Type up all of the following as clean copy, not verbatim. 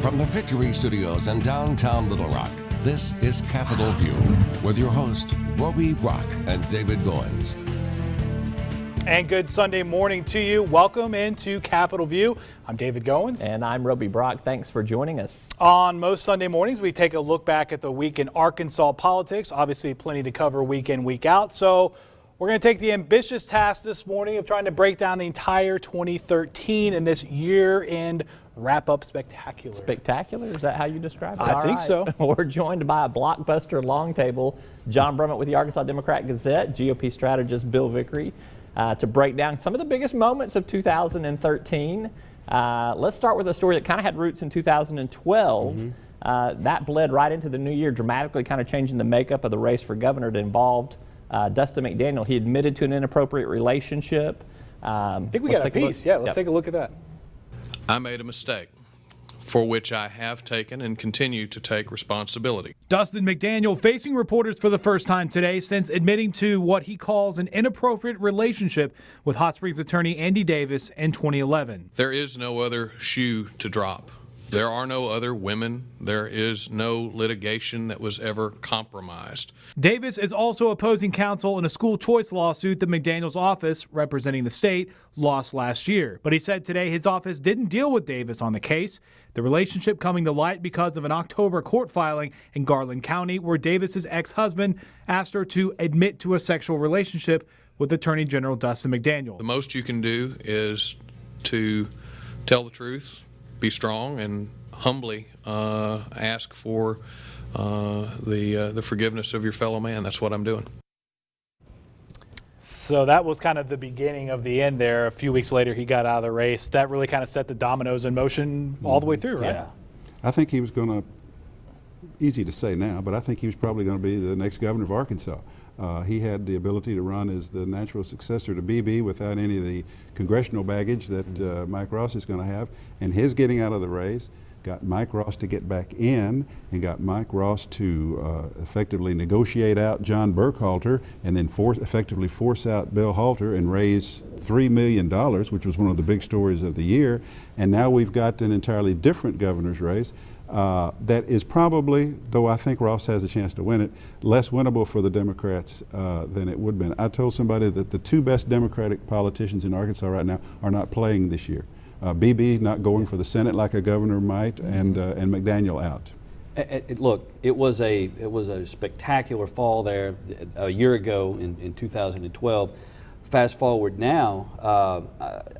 From the Vickery Studios in downtown Little Rock, this is Capitol View with your hosts, Roby, Brock, and David Goins. And good Sunday morning to you. Welcome into Capitol View. I'm David Goins. And I'm Roby Brock. Thanks for joining us. On most Sunday mornings, we take a look back at the week in Arkansas politics. Obviously, plenty to cover week in, week out. So we're going to take the ambitious task this morning of trying to break down the entire 2013 in this year-end wrap-up spectacular. Spectacular? Is that how you describe it? I think so. We're joined by a blockbuster long table, John Brummett with the Arkansas Democrat-Gazette, GOP strategist Bill Vickery, to break down some of the biggest moments of 2013. Let's start with a story that kind of had roots in 2012. That bled right into the new year, dramatically kind of changing the makeup of the race for governor that involved Dustin McDaniel. He admitted to an inappropriate relationship. I think we got a piece. Yeah, let's take a look at that. I made a mistake for which I have taken and continue to take responsibility. Dustin McDaniel facing reporters for the first time today since admitting to what he calls an inappropriate relationship with Hot Springs attorney Andy Davis in 2011. There is no other shoe to drop. There are no other women. There is no litigation that was ever compromised. Davis is also opposing counsel in a school choice lawsuit that McDaniel's office, representing the state, lost last year. But he said today his office didn't deal with Davis on the case. The relationship coming to light because of an October court filing in Garland County where Davis's ex-husband asked her to admit to a sexual relationship with Attorney General Dustin McDaniel. The most you can do is to tell the truth, be strong, and humbly ask for the forgiveness of your fellow man. That's what I'm doing. So that was kind of the beginning of the end there. A few weeks later, he got out of the race. That really kind of set the dominoes in motion all the way through, right? Yeah. I think he was going to, easy to say now, but I think he was probably going to be the next governor of Arkansas. He had the ability to run as the natural successor to BB without any of the congressional baggage that Mike Ross is going to have. And his getting out of the race got Mike Ross to get back in and got Mike Ross to effectively negotiate out John Burkhalter and then effectively force out Bill Halter and raise $3 million, which was one of the big stories of the year. And now we've got an entirely different governor's race. That is probably, though I think Ross has a chance to win it, less winnable for the Democrats than it would have been. I told somebody that the two best Democratic politicians in Arkansas right now are not playing this year. BB not going for the Senate like a governor might, and McDaniel out. Look, it was a spectacular fall there a year ago in 2012. Fast forward now,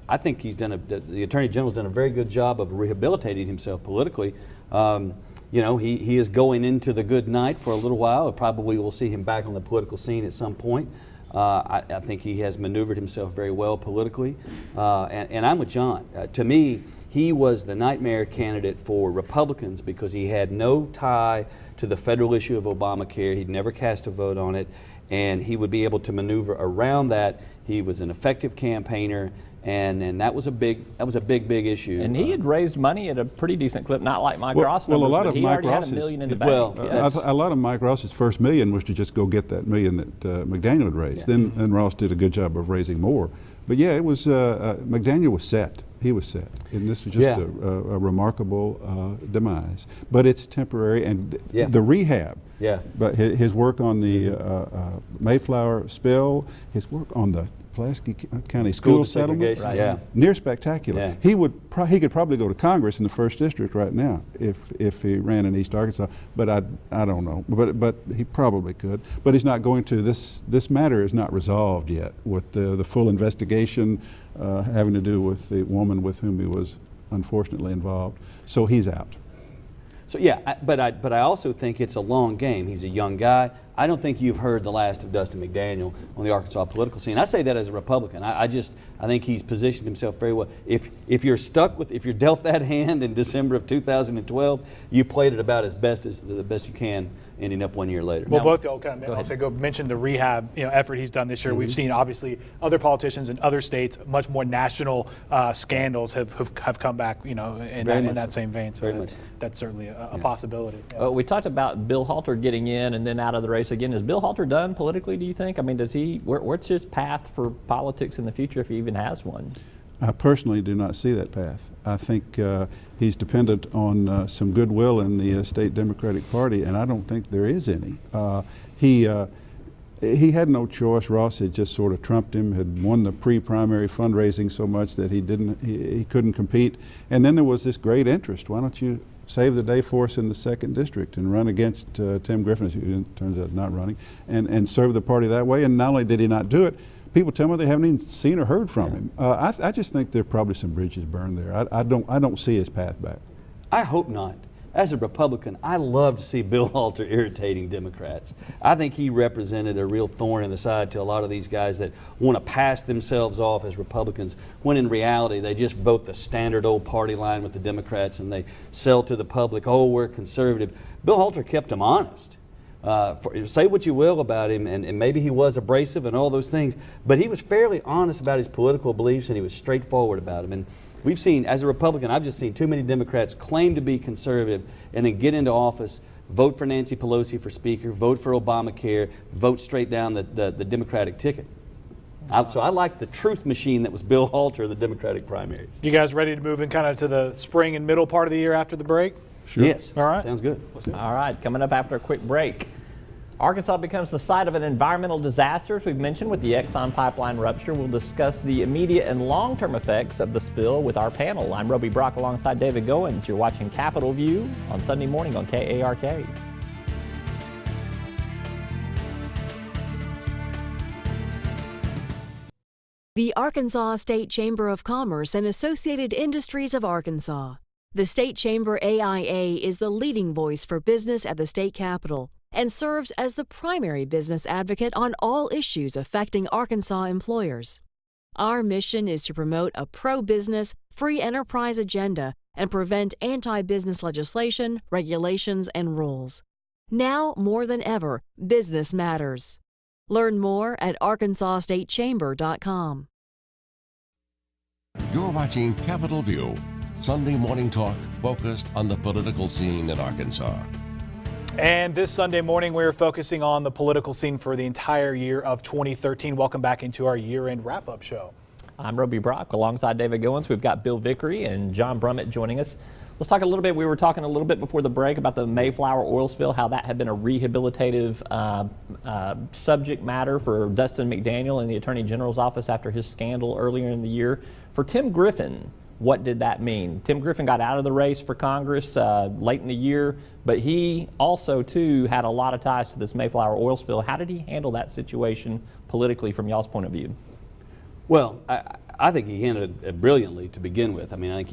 I think the Attorney General's done a very good job of rehabilitating himself politically. You know, he is going into the good night for a little while. Probably we'll see him back on the political scene at some point. I think he has maneuvered himself very well politically. And I'm with John. To me, he was the nightmare candidate for Republicans because he had no tie to the federal issue of Obamacare. He'd never cast a vote on it, and he would be able to maneuver around that. He was an effective campaigner, and that was a big issue. And he had raised money at a pretty decent clip, not like Mike Ross. Well, a numbers, lot but of he Mike already had Ross's, $1 million in the bank. a lot of Mike Ross's first million was to just go get that million that McDaniel had raised. Then Ross did a good job of raising more. But yeah, it was McDaniel was set. He was set, and this was just a remarkable demise. But it's temporary, and the rehab. Yeah. But his work on the Mayflower spill, his work on the Pulaski County school settlement, near spectacular. Yeah. He could probably go to Congress in the 1st District right now if he ran in East Arkansas. But I don't know. But he probably could. But he's not going to. This matter is not resolved yet with the full investigation having to do with the woman with whom he was unfortunately involved. So he's out. So yeah, but I also think it's a long game. He's a young guy. I don't think you've heard the last of Dustin McDaniel on the Arkansas political scene. I say that as a Republican. I think he's positioned himself very well. If you're dealt that hand in December of 2012, you played it about the best you can, ending up 1 year later. Well, both y'all kind of mentioned the rehab effort he's done this year. We've seen obviously other politicians in other states, much more national scandals have come back, in that same vein. So that's certainly a possibility. Yeah. We talked about Bill Halter getting in and then out of the race again. Is Bill Halter done politically, do you think? I mean, what's his path for politics in the future if he even has one? I personally do not see that path. I think he's dependent on some goodwill in the state Democratic Party, and I don't think there is any. He had no choice. Ross had just sort of trumped him, had won the pre-primary fundraising so much that he couldn't compete. And then there was this great interest. Why don't you save the day for us in the 2nd District and run against Tim Griffin, who turns out not running, and serve the party that way? And not only did he not do it, people tell me they haven't even seen or heard from him. I just think there are probably some bridges burned there. I don't see his path back. I hope not. As a Republican, I love to see Bill Halter irritating Democrats. I think he represented a real thorn in the side to a lot of these guys that want to pass themselves off as Republicans, when in reality they just vote the standard old party line with the Democrats and they sell to the public, oh, we're conservative. Bill Halter kept them honest. Say what you will about him, and maybe he was abrasive and all those things, but he was fairly honest about his political beliefs, and he was straightforward about them. And we've seen, as a Republican, I've just seen too many Democrats claim to be conservative and then get into office, vote for Nancy Pelosi for Speaker, vote for Obamacare, vote straight down the Democratic ticket. So I like the truth machine that was Bill Halter in the Democratic primaries. You guys ready to move in kind of to the spring and middle part of the year after the break? Sure. Yes. All right. Sounds good. All right, coming up after a quick break. Arkansas becomes the site of an environmental disaster, as we've mentioned, with the Exxon pipeline rupture. We'll discuss the immediate and long-term effects of the spill with our panel. I'm Roby Brock alongside David Goins. You're watching Capitol View on Sunday morning on KARK. The Arkansas State Chamber of Commerce and Associated Industries of Arkansas. The State Chamber AIA is the leading voice for business at the state capitol and serves as the primary business advocate on all issues affecting Arkansas employers. Our mission is to promote a pro-business, free enterprise agenda and prevent anti-business legislation, regulations, and rules. Now more than ever, business matters. Learn more at arkansasstatechamber.com. You're watching Capitol View, Sunday morning talk focused on the political scene in Arkansas. And this Sunday morning, we're focusing on the political scene for the entire year of 2013. Welcome back into our year-end wrap-up show. I'm Roby Brock alongside David Goins. We've got Bill Vickery and John Brummett joining us. Let's talk a little bit. We were talking a little bit before the break about the Mayflower Oil Spill, how that had been a rehabilitative subject matter for Dustin McDaniel in the Attorney General's office after his scandal earlier in the year. For Tim Griffin, what did that mean? Tim Griffin got out of the race for Congress late in the year, but he also, too, had a lot of ties to this Mayflower oil spill. How did he handle that situation politically from y'all's point of view? Well, I think he handled it brilliantly to begin with. I mean, I think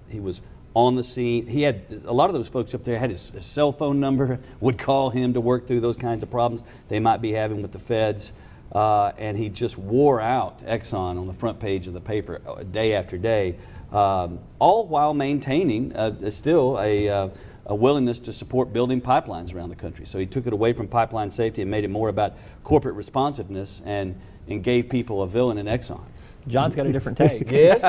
he was on the scene. He had a lot of those folks up there had his cell phone number, would call him to work through those kinds of problems they might be having with the feds. And he just wore out Exxon on the front page of the paper day after day, all while maintaining still a willingness to support building pipelines around the country. So he took it away from pipeline safety and made it more about corporate responsiveness and gave people a villain in Exxon. John's got a different take. Yes.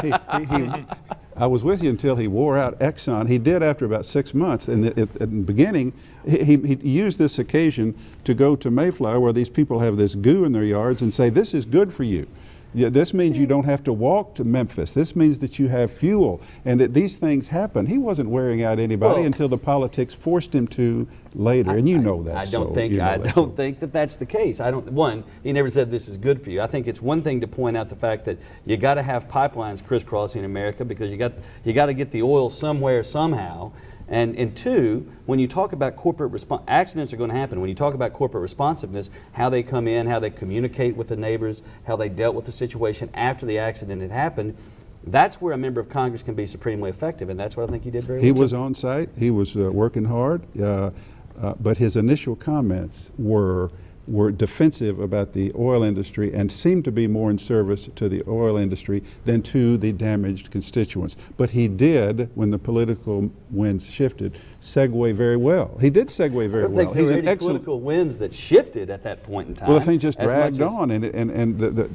I was with you until he wore out Exxon. He did after about 6 months. And at the beginning, he used this occasion to go to Mayflower, where these people have this goo in their yards, and say, this is good for you. Yeah, this means you don't have to walk to Memphis. This means that you have fuel, and that these things happen. He wasn't wearing out anybody until the politics forced him to later, and you know that. I don't think that that's the case. One, he never said this is good for you. I think it's one thing to point out the fact that you got to have pipelines crisscrossing America because you got to get the oil somewhere somehow. And two, when you talk about accidents are going to happen. When you talk about corporate responsiveness, how they come in, how they communicate with the neighbors, how they dealt with the situation after the accident had happened, that's where a member of Congress can be supremely effective, and that's what I think he did very well. He was on site. He was working hard, but his initial comments were defensive about the oil industry and seemed to be more in service to the oil industry than to the damaged constituents. But he did, when the political winds shifted, segue very well. He did segue very well. He's an excellent political winds that shifted at that point in time. Well, the thing just dragged on, and the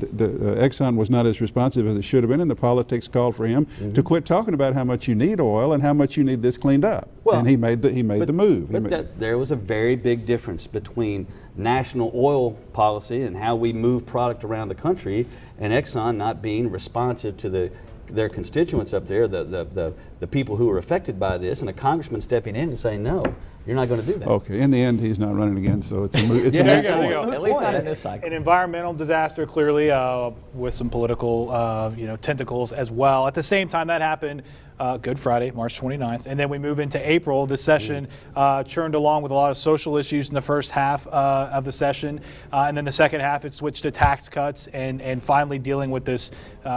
Exxon was not as responsive as it should have been, and the politics called for him to quit talking about how much you need oil and how much you need this cleaned up. Well, and he made the move. But there was a very big difference between national oil policy and how we move product around the country, and Exxon not being responsive to the their constituents up there, the people who are affected by this, and a congressman stepping in and saying, no, you're not going to do that. Okay, in the end, he's not running again, so it's a moot Yeah, point. there you go. At least not in this cycle. An environmental disaster, clearly, with some political, tentacles as well. At the same time, that happened Good Friday, March 29th, and then we move into April. The session churned along with a lot of social issues in the first half of the session, and then the second half it switched to tax cuts and finally dealing with this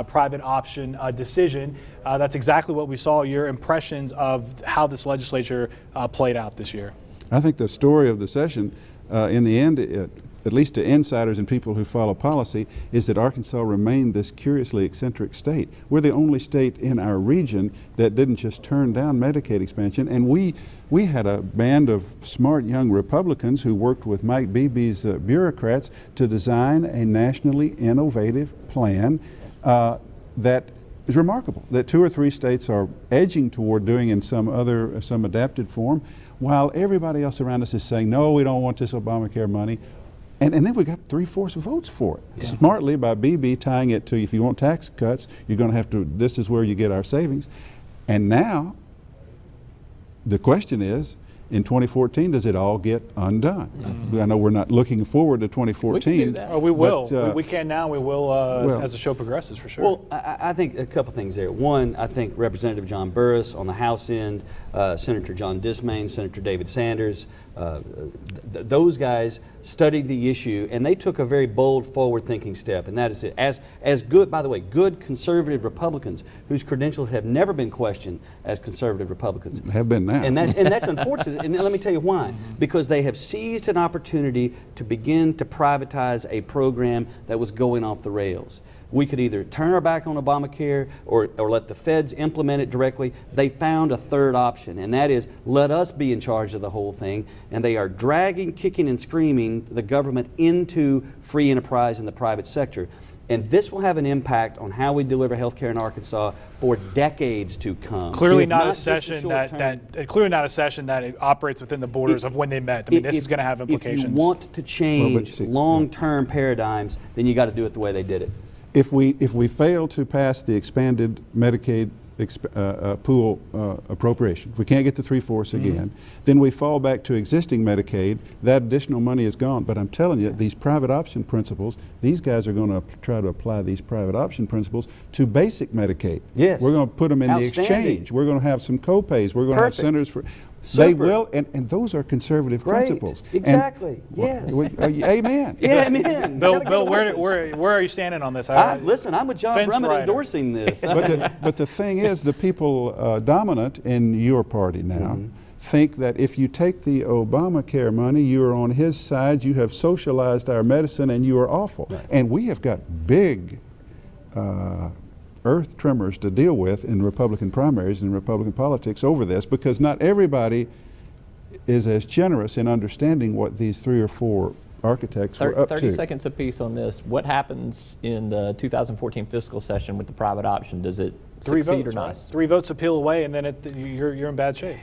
private option decision. That's exactly what we saw. Your impressions of how this legislature played out this year? I think the story of the session, in the end, at least to insiders and people who follow policy, is that Arkansas remained this curiously eccentric state. We're the only state in our region that didn't just turn down Medicaid expansion, and we had a band of smart young Republicans who worked with Mike Beebe's bureaucrats to design a nationally innovative plan that is remarkable, that 2 or 3 states are edging toward doing in some adapted form, while everybody else around us is saying, no, we don't want this Obamacare money. And then we got 3/4 votes for it. Yeah. Smartly by BB tying it to, if you want tax cuts, you're going to have to, this is where you get our savings. And now, the question is, in 2014, does it all get undone? Mm-hmm. I know we're not looking forward to 2014. We can do that. Oh, we will. But, we can now. We will as the show progresses, for sure. Well, I think a couple things there. One, I think Representative John Burris on the House end, Senator John Dismayne, Senator David Sanders, those guys studied the issue, and they took a very bold, forward-thinking step, and that is it. As good, by the way, good conservative Republicans whose credentials have never been questioned as conservative Republicans. Have been now. And that's unfortunate, and let me tell you why. Because they have seized an opportunity to begin to privatize a program that was going off the rails. We could either turn our back on Obamacare or let the feds implement it directly. They found a third option, and that is let us be in charge of the whole thing. And they are dragging, kicking, and screaming the government into free enterprise in the private sector. And this will have an impact on how we deliver health care in Arkansas for decades to come. Clearly not a session clearly not a session that it operates within the borders of when they met. I mean, this is going to have implications. If you want to change long-term paradigms, then you got to do it the way they did it. If we fail to pass the expanded Medicaid pool appropriation, if we can't get the 3/4 again, then we fall back to existing Medicaid. That additional money is gone. But I'm telling you, these private option principles, these guys are going to try to apply these private option principles to basic Medicaid. Yes. We're going to put them in the exchange. We're going to have some co-pays. We're going to have centers for. Super. They will, and those are conservative principles. Exactly. Yes. Amen. Yeah, amen. Bill, where are you standing on this? Listen, I'm with John Brummett endorsing this. But the thing is, the people dominant in your party now think that if you take the Obamacare money, you are on his side, you have socialized our medicine, and you are awful. Right. And we have got big earth tremors to deal with in Republican primaries and Republican politics over this, because not everybody is as generous in understanding what these 3 or 4 architects were up to. 30 seconds apiece on this. What happens in the 2014 fiscal session with the private option? Does it succeed or not? Right? 3 votes appeal away, and then you're in bad shape.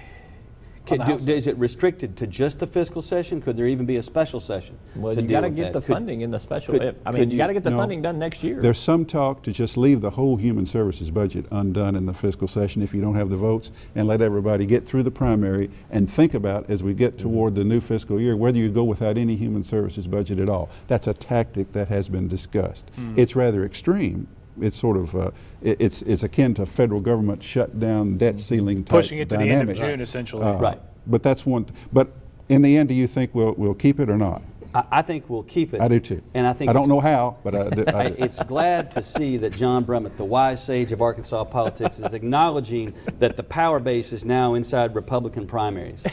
Is it restricted to just the fiscal session? Could there even be a special session? Well, you got to get the funding in the special. You got to get the funding done next year. There's some talk to just leave the whole human services budget undone in the fiscal session if you don't have the votes, and let everybody get through the primary and think about, as we get toward the new fiscal year, whether you go without any human services budget at all. That's a tactic that has been discussed. It's rather extreme. It's sort of it's akin to federal government shutdown, debt ceiling type pushing it to dynamic. the end of June, essentially. Right. But that's one. But in the end, do you think we'll keep it or not? I think we'll keep it. I do too. And I think I don't know how, but I do. It's glad to see that John Brummett, the wise sage of Arkansas politics, is acknowledging that the power base is now inside Republican primaries.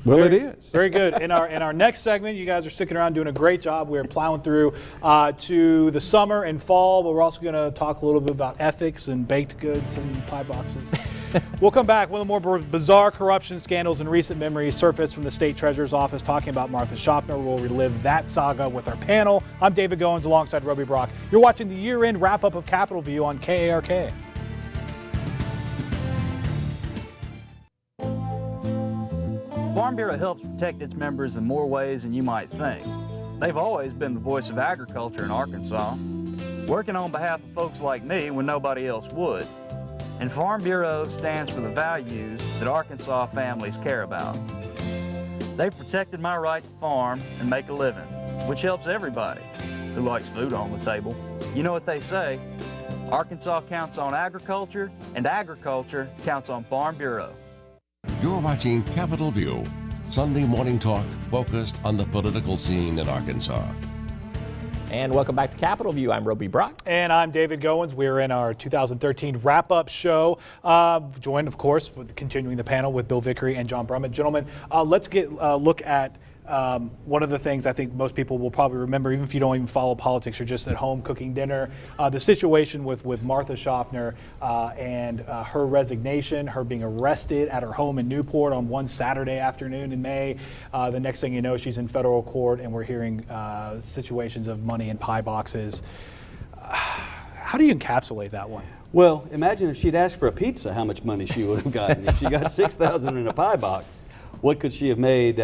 Well, it is. Very good. In our next segment, you guys are sticking around doing a great job. We're plowing through to the summer and fall, but we're also going to talk a little bit about ethics and baked goods and pie boxes. We'll come back. One of the more bizarre corruption scandals in recent memory surfaced from the state treasurer's office, talking about Martha Shoffner. We'll relive that saga with our panel. I'm David Goins alongside Roby Brock. You're watching the year-end wrap-up of Capitol View on KARK. Farm Bureau helps protect its members in more ways than you might think. They've always been the voice of agriculture in Arkansas, working on behalf of folks like me when nobody else would. And Farm Bureau stands for the values that Arkansas families care about. They've protected my right to farm and make a living, which helps everybody who likes food on the table. You know what they say, Arkansas counts on agriculture, and agriculture counts on Farm Bureau. You're watching Capitol View, Sunday morning talk focused on the political scene in Arkansas. And welcome back to Capitol View. I'm Roby Brock. And I'm David Goins. We're in our 2013 wrap-up show, joined, of course, with continuing the panel with Bill Vickery and John Brummett. Gentlemen, let's get a look at one of the things I think most people will probably remember, even if you don't even follow politics, you're just at home cooking dinner, the situation with Martha Shoffner and her resignation, her being arrested at her home in Newport on one Saturday afternoon in May. The next thing you know, she's in federal court, and we're hearing situations of money in pie boxes. How do you encapsulate that one? Well, imagine if she'd asked for a pizza, how much money she would have gotten. If she got $6,000 in a pie box, what could she have made?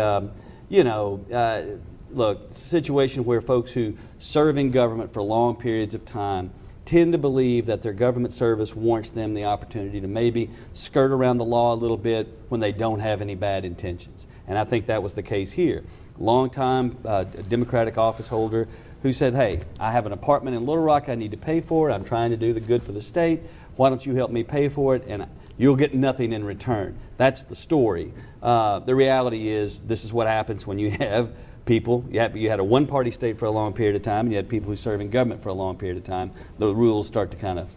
Look, it's a situation where folks who serve in government for long periods of time tend to believe that their government service warrants them the opportunity to maybe skirt around the law a little bit when they don't have any bad intentions. And I think that was the case here. Longtime Democratic office holder who said, hey, I have an apartment in Little Rock I need to pay for. I'm trying to do the good for the state. Why don't you help me pay for it? And you'll get nothing in return. That's the story. The reality is this is what happens when you have people. You had a one-party state for a long period of time, and you had people who serve in government for a long period of time. The rules start to kind of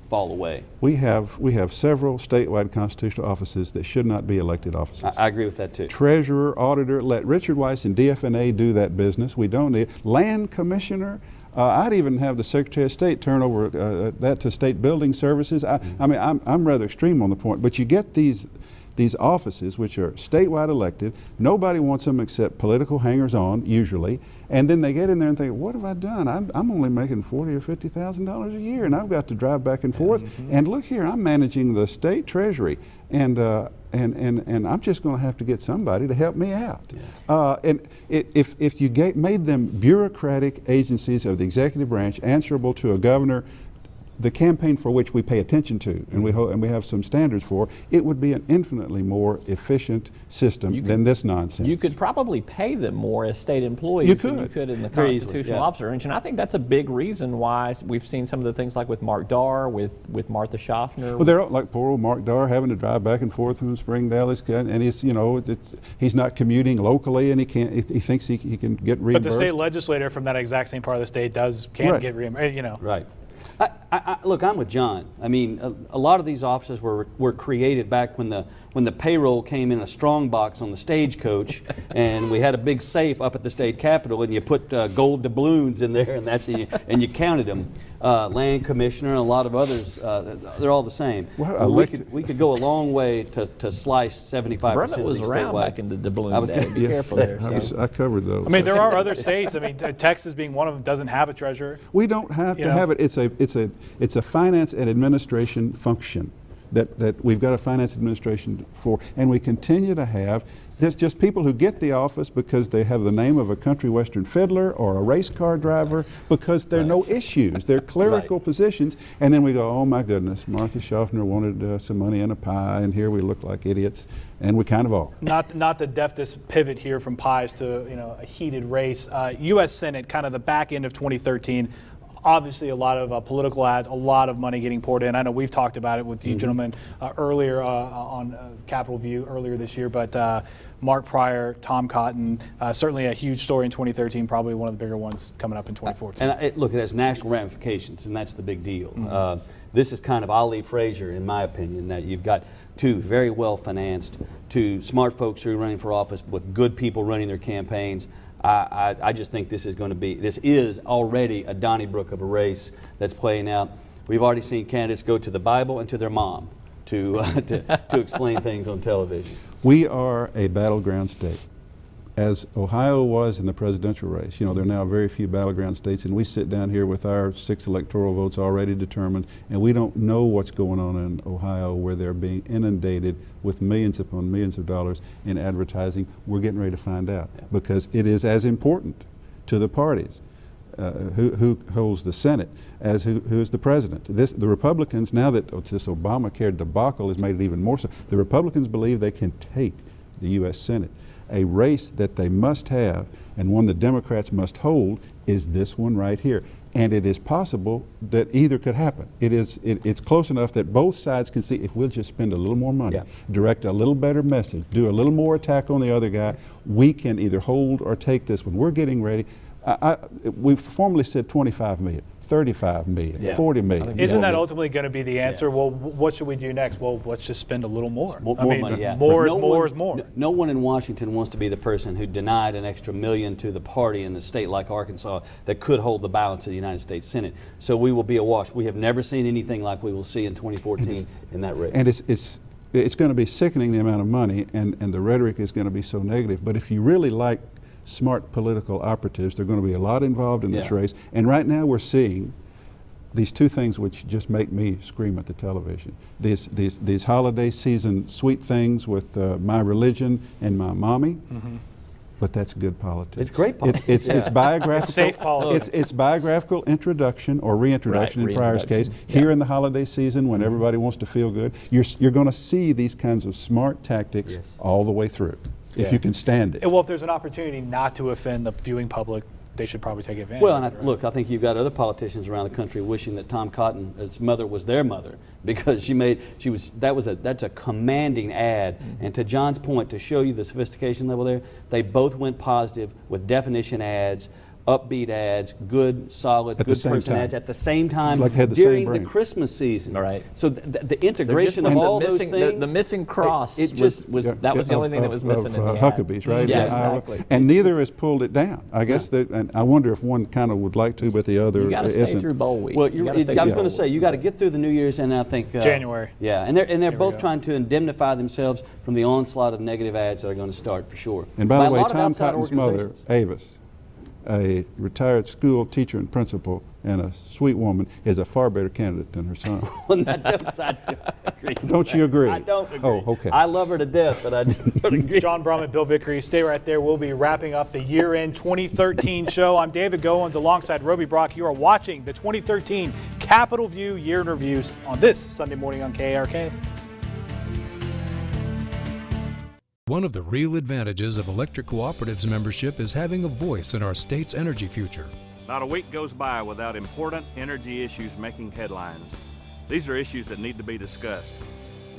fall away. We have several statewide constitutional offices that should not be elected offices. I agree with that too. Treasurer, auditor, let Richard Weiss and DFNA do that business. We don't need land commissioner. I'd even have the Secretary of State turn over that to State Building Services. I mean, I'm rather extreme on the point, but you get these offices which are statewide elected. Nobody wants them except political hangers-on, usually, and then they get in there and think, what have I done? I'm only making $40,000 or $50,000 a year, and I've got to drive back and forth. And look here, I'm managing the state treasury, and I'm just going to have to get somebody to help me out. And if you made them bureaucratic agencies of the executive branch answerable to a governor, the campaign for which we pay attention to, and we have some standards for, it would be an infinitely more efficient system than this nonsense. You could probably pay them more as state employees than you could in the constitutional officer range, and I think that's a big reason why we've seen some of the things like with Mark Darr, with Martha Shoffner. Well, they're like poor old Mark Darr having to drive back and forth from Springdale, and he's not commuting locally, and he thinks he can get reimbursed. But the state legislator from that exact same part of the state can get reimbursed. Right. Look, I'm with John. I mean, a lot of these offices were created back when the payroll came in a strong box on the stagecoach, and we had a big safe up at the state capitol, and you put gold doubloons in there, and you counted them. Land commissioner and a lot of others, they're all the same. Well, we could go a long way to slice 75% Brummett of was these around statewide. back in the doubloon day. Be careful there. I covered those. I mean, there are other states. I mean, Texas being one of them doesn't have a treasurer. We don't have to have it. It's a finance and administration function that we've got a finance administration for, and we continue to have. There's just people who get the office because they have the name of a country western fiddler or a race car driver, because there are no issues. They're clerical positions, and then we go, oh my goodness, Martha Shoffner wanted some money in a pie, and here we look like idiots, and we kind of are. Not the deftest pivot here from pies to a heated race. U.S. Senate, kind of the back end of 2013. Obviously, a lot of political ads, a lot of money getting poured in. I know we've talked about it with you gentlemen earlier on Capitol View earlier this year, but Mark Pryor, Tom Cotton, certainly a huge story in 2013, probably one of the bigger ones coming up in 2014. And look, it has national ramifications, and that's the big deal. This is kind of Ali Frazier, in my opinion, that you've got two very well-financed, two smart folks who are running for office with good people running their campaigns. I just think this is already a Donnybrook of a race that's playing out. We've already seen candidates go to the Bible and to their mom to explain things on television. We are a battleground state. As Ohio was in the presidential race, there are now very few battleground states, and we sit down here with our 6 electoral votes already determined, and we don't know what's going on in Ohio, where they're being inundated with millions upon millions of dollars in advertising. We're getting ready to find out, because it is as important to the parties who holds the Senate as who is the president. The Republicans, now that this Obamacare debacle has made it even more so, the Republicans believe they can take the U.S. Senate. A race that they must have and one the Democrats must hold is this one right here. And it is possible that either could happen. It's close enough that both sides can see if we'll just spend a little more money, direct a little better message, do a little more attack on the other guy, we can either hold or take this one. We're getting ready. We've formally said 25 million. 35 million, 40 million. Isn't that ultimately going to be the answer? Well, what should we do next? Well, let's just spend a little more. More money, yeah. More is more. No one in Washington wants to be the person who denied an extra million to the party in a state like Arkansas that could hold the balance of the United States Senate. So we will be awash. We have never seen anything like we will see in 2014 in that race. And it's going to be sickening, the amount of money, and the rhetoric is going to be so negative. But if you really like smart political operatives, there are going to be a lot involved in this race. And right now we're seeing these two things which just make me scream at the television. These holiday season sweet things with my religion and my mommy. But that's good politics. It's great politics. It's biographical. It's safe politics. It's biographical introduction or reintroduction in Pryor's case. Here in the holiday season, when everybody wants to feel good, you're going to see these kinds of smart tactics all the way through. If you can stand it. Well, if there's an opportunity not to offend the viewing public, they should probably take advantage. Well, and look, I think you've got other politicians around the country wishing that Tom Cotton's mother was their mother, because that's a commanding ad. And to John's point, to show you the sophistication level there, they both went positive with definition ads, upbeat ads, good, solid, good person ads at the same time during the Christmas season. Right. So the integration of all those things. The missing cross was the only thing that was missing in the ad. Huckabees, right? Yeah, exactly. And neither has pulled it down. I guess and I wonder if one kind of would like to, but the other isn't. You got to stay through bowl week. Well, I was going to say, you got to get through the New Year's, and I think January. Yeah, and they're both trying to indemnify themselves from the onslaught of negative ads that are going to start for sure. And by the way, Tom Cotton's mother, Avis, a retired school teacher and principal and a sweet woman, is a far better candidate than her son. Don't you agree? I don't agree. Oh, okay. I love her to death, but I don't agree. John Brummett, Bill Vickery, stay right there. We'll be wrapping up the year-end 2013 show. I'm David Goins alongside Roby Brock. You are watching the 2013 Capitol View Year in Reviews on this Sunday morning on KARK. One of the real advantages of electric cooperatives membership is having a voice in our state's energy future. Not a week goes by without important energy issues making headlines. These are issues that need to be discussed.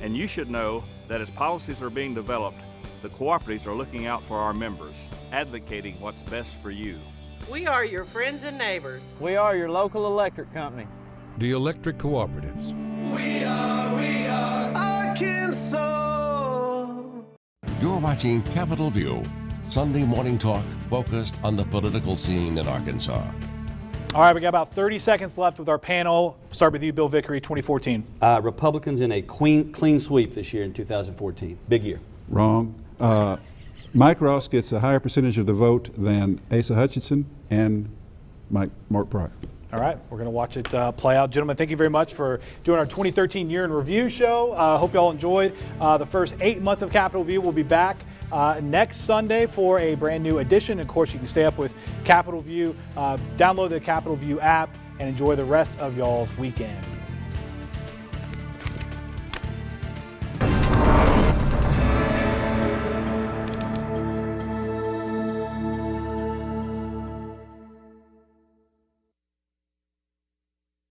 And you should know that as policies are being developed, the cooperatives are looking out for our members, advocating what's best for you. We are your friends and neighbors. We are your local electric company. The electric cooperatives. We are Arkansas. You're watching Capitol View, Sunday morning talk focused on the political scene in Arkansas. All right, we got about 30 seconds left with our panel. Start with you, Bill Vickery, 2014. Republicans in a clean sweep this year in 2014. Big year. Wrong. Mike Ross gets a higher percentage of the vote than Asa Hutchinson and Mark Pryor. All right, we're going to watch it play out. Gentlemen, thank you very much for doing our 2013 Year in Review show. Hope you all enjoyed the first 8 months of Capitol View. We'll be back next Sunday for a brand new edition. Of course, you can stay up with Capitol View, download the Capitol View app, and enjoy the rest of y'all's weekend.